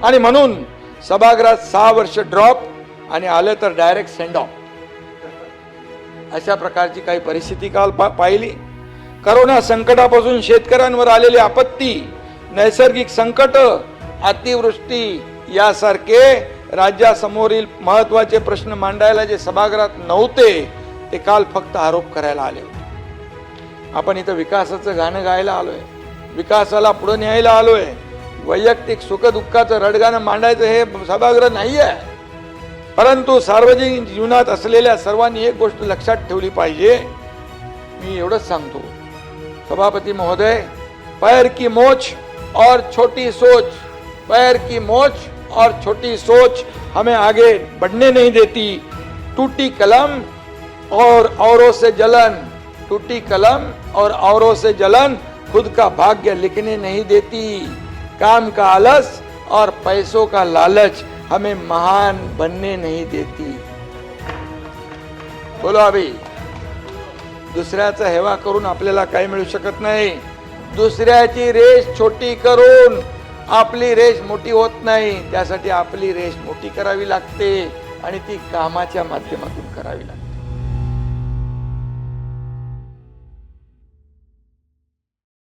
आणि म्हणून सभागृहात 6 वर्ष ड्रॉप आणि आलं तर डायरेक्ट सेंड ऑफ, अशा प्रकारची काही परिस्थिती काल पाहिली. करोना संकटापासून शेतकऱ्यांवर आलेली आपत्ती, नैसर्गिक संकट, अतिवृष्टी यासारखे राज्यासमोरील महत्वाचे प्रश्न मांडायला जे सभागृहात नव्हते ते काल फक्त आरोप करायला आले होते. आपण इथं विकासाचं गाणं गायला आलोय, विकासाला पुढे न्यायला आलोय, वैयक्तिक सुखदुःखाचं रडगाणं मांडायचं हे सभागृह नाही आहे. परंतु सार्वजनिक जीवनात असलेल्या सर्वांनी एक गोष्ट लक्षात ठेवली पाहिजे. मी एवढंच सांगतो, सभापती महोदय, पैर की मोच और छोटी सोच, पैर की मोच और छोटी सोच हमें आगे बढ़ने नहीं देती. टूटी कलम और औरों से जलन, टूटी कलम और औरों से जलन खुद का भाग्य लिखने नहीं देती. काम का आलस और पैसों का लालच हमें महान बनने नहीं देती. बोलो अभी, दुसऱ्याचा हेवा करून आपल्याला काही मिळू शकत नाही. दुसऱ्याची रेष छोटी करून आपली रेष मोठी होत नाही. त्यासाठी आपली रेष मोठी करावी लागते आणि ती कामाच्या माध्यमातून करावी लागते.